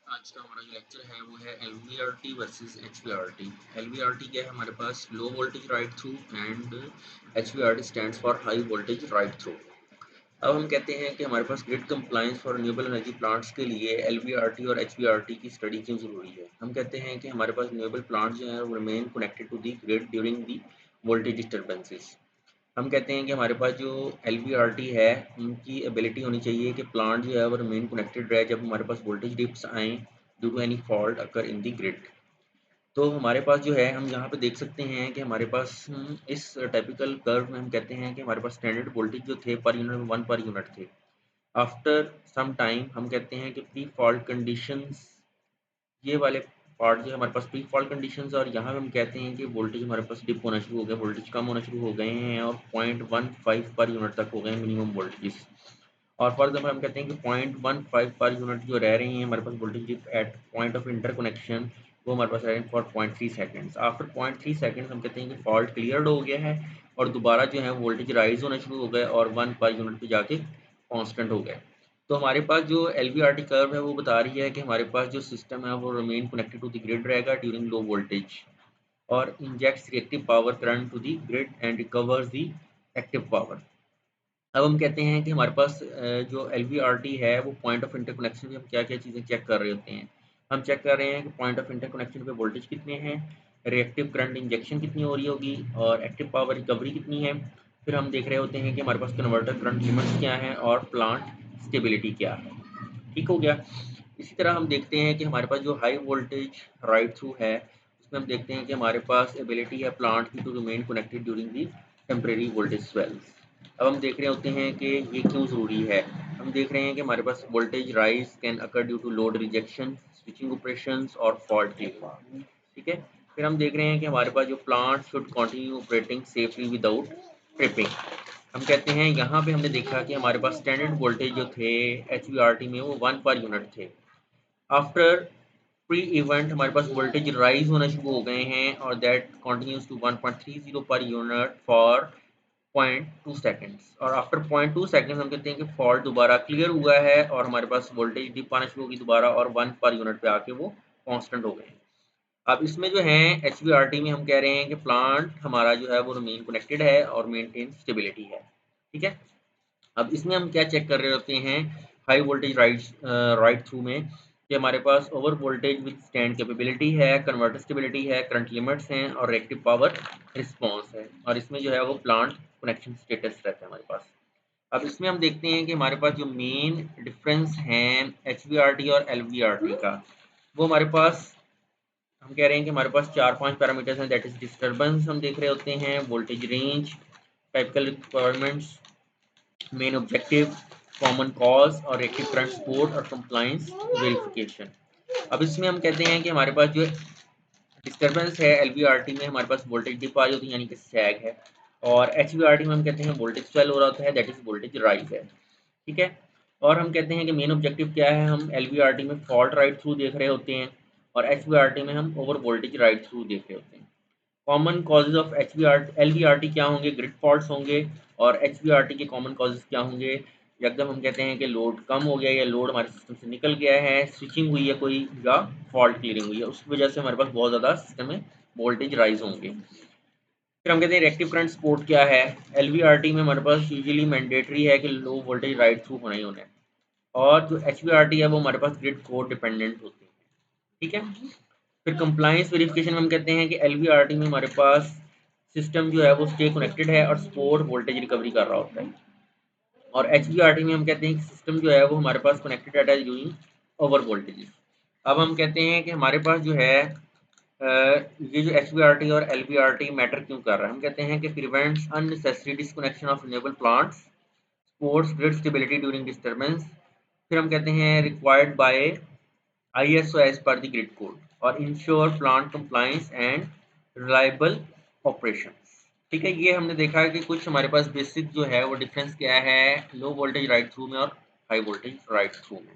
आज का हमारा जो लेक्चर है वो है LVRT वर्सेस HVRT। LVRT क्या है हमारे पास low voltage ride through and HVRT stands for high voltage ride through. अब हम कहते हैं कि हमारे पास grid compliance for renewable energy plants के लिए LVRT और HVRT की स्टडी क्यों जरूरी है। हम कहते हैं कि हमारे पास रिन्यूएबल प्लांट्स जो हैं वो remain connected to the grid during the voltage disturbances. हम कहते हैं कि हमारे पास जो LVRT है उनकी एबिलिटी होनी चाहिए कि प्लांट जो है वो रिमेन कनेक्टेड रहे जब हमारे पास वोल्टेज डिप्स आएँ due to any fault occur in the grid. तो हमारे पास जो है हम यहाँ पे देख सकते हैं कि हमारे पास इस टाइपिकल कर्व में हम कहते हैं कि हमारे पास स्टैंडर्ड वोल्टेज जो थे पर यूनिट 1 पर यूनिट थे। आफ्टर सम टाइम हम कहते हैं कि प्री फॉल्ट कंडीशंस, ये वाले पार्ट जो है हमारे पास प्री फॉल्ट कंडीशंस, और यहाँ पे हम कहते हैं कि वोल्टेज हमारे पास डिप होना शुरू हो गया, वोल्टेज कम होना शुरू हो गए हैं और 0.15 पर यूनिट तक हो गए हैं मिनिमम वोल्टेज। और फॉर एग्जाम्पल हम कहते हैं कि 0.15 पर यूनिट जो रह रही हैं हमारे पास voltage dip at point of interconnection, वो हमारे पास रह रहे हैं फॉर 0.3 सेकेंड्स। आफ्टर 0.3 सेकेंड्स हम कहते हैं कि फॉल्ट क्लियर हो गया है और दोबारा जो है वोल्टेज राइज होना शुरू हो गए और 1 पर यूनिट पे जाके कांस्टेंट हो गए। तो हमारे पास जो LVRT कर्व है वो बता रही है कि हमारे पास जो सिस्टम है वो remain connected to the grid रहेगा ड्यूरिंग लो वोल्टेज और injects reactive power current to the grid and recovers the active power. अब हम कहते हैं कि हमारे पास जो LVRT है वो पॉइंट ऑफ इंटरकनेक्शन में हम क्या-क्या चीज़ें चेक कर रहे होते हैं। हम चेक कर रहे हैं कि पॉइंट ऑफ इंटरकनेक्शन पे वोल्टेज कितने हैं, रिएक्टिव करंट इंजेक्शन कितनी हो रही होगी और एक्टिव पावर रिकवरी कितनी है। फिर हम देख रहे होते हैं कि हमारे पास कन्वर्टर करंट लिमिट्स क्या हैं और प्लांट स्टेबिलिटी क्या है। ठीक हो गया। इसी तरह हम देखते हैं कि हमारे पास जो हाई वोल्टेज राइट थ्रू है उसमें हम देखते हैं कि हमारे पास एबिलिटी है प्लांट की to remain connected during the temporary voltage swells. अब हम देख रहे होते हैं कि ये क्यों ज़रूरी है। हम देख रहे हैं कि हमारे पास voltage rise can occur due to load rejection, switching operations और फॉल्ट क्लियरिंग। ठीक है। फिर हम देख रहे हैं कि हमारे पास जो plant should continue operating safely without tripping. हम कहते हैं यहाँ पे हमने देखा कि हमारे पास स्टैंडर्ड वोल्टेज जो थे HVRT में वो 1 पर यूनिट थे। आफ्टर प्री इवेंट हमारे पास वोल्टेज राइज होना शुरू हो गए हैं और दैट कंटिन्यूज टू 1.30 पर यूनिट फॉर 0.2 सेकेंड्स, और आफ्टर 0.2 सेकेंड्स हम कहते हैं कि फॉल्ट दोबारा क्लियर हुआ है और हमारे पास वोल्टेज डिप आना शुरू होगी दोबारा और 1 पर यूनिट पे आके वो कांस्टेंट हो गए हैं। अब इसमें जो है HVRT में हम कह रहे हैं कि प्लांट हमारा जो है वो रिमेन कनेक्टेड है और मेंटेन स्टेबिलिटी है। ठीक है। अब इसमें हम क्या चेक कर रहे होते हैं हाई वोल्टेज राइट थ्रू में कि हमारे पास over voltage withstand capability है, कन्वर्टर स्टेबिलिटी है, करंट लिमिट्स हैं और रिएक्टिव पावर रिस्पॉन्स है, और इसमें जो है वो प्लांट कनेक्शन स्टेटस रहता है हमारे पास। अब इसमें हम देखते हैं कि हमारे पास जो मेन डिफरेंस है HVRT और LVRT का, वो हमारे पास हम कह रहे हैं कि हमारे पास 4-5 पैरामीटर्स हैं। दैट इज डिस्टर्बेंस हम देख रहे होते हैं, voltage range, typical requirements, main objective, common cause और रिएक्टिव करंट सपोर्ट और कंप्लायंस वेरिफिकेशन। अब इसमें हम कहते हैं कि हमारे पास जो डिस्टर्बेंस है LVRT में हमारे पास वोल्टेज डिप आ रही होती है यानी कि सैग है, और HVRT में हम कहते हैं वोल्टेज स्वेल हो रहा होता है, दैट इज वोल्टेज राइज है। ठीक है। और हम कहते हैं कि मेन ऑब्जेक्टिव क्या है, हम LVRT में फॉल्ट राइट थ्रू देख रहे होते हैं और HVRT में हम ओवर वोल्टेज राइट थ्रू देख रहे होते हैं। कॉमन कॉजेज ऑफ LVRT क्या होंगे, ग्रिड फॉल्ट्स होंगे, और HVRT के कॉमन कॉजेज क्या होंगे, एकदम हम कहते हैं कि लोड कम हो गया या लोड हमारे सिस्टम से निकल गया है, स्विचिंग हुई है कोई, या फॉल्ट क्लियरिंग हुई है, उसकी वजह से हमारे पास बहुत ज़्यादा सिस्टम में वोल्टेज राइज होंगे। फिर हम कहते हैं रिएक्टिव करंट सपोर्ट क्या है। LVRT में हमारे पास यूजुअली मैंडेटरी है कि लो वोल्टेज राइट थ्रू होना ही होना है, और जो HVRT है वो हमारे पास ग्रिड कोड डिपेंडेंट होती है। ठीक है। फिर कंप्लायंस वेरिफिकेशन में हम कहते हैं कि LVRT में हमारे पास सिस्टम जो है वो स्टे कनेक्टेड है और सपोर्ट वोल्टेज रिकवरी कर रहा होता है, और HVRT में हम कहते हैं कि सिस्टम जो है वो हमारे पास connected data is using over voltage. अब हम कहते हैं कि हमारे पास जो है ये जो HVRT और LVRT मैटर क्यों कर रहा है, हम कहते हैं कि prevents unnecessary disconnection of renewable plants, supports grid stability during disturbance. फिर हम कहते हैं required by ISO as per the grid code और ensure plant compliance and reliable operations। ठीक है। ये हमने देखा है कि कुछ हमारे पास बेसिक जो है वो डिफरेंस क्या है लो वोल्टेज राइट थ्रू में और हाई वोल्टेज राइट थ्रू में।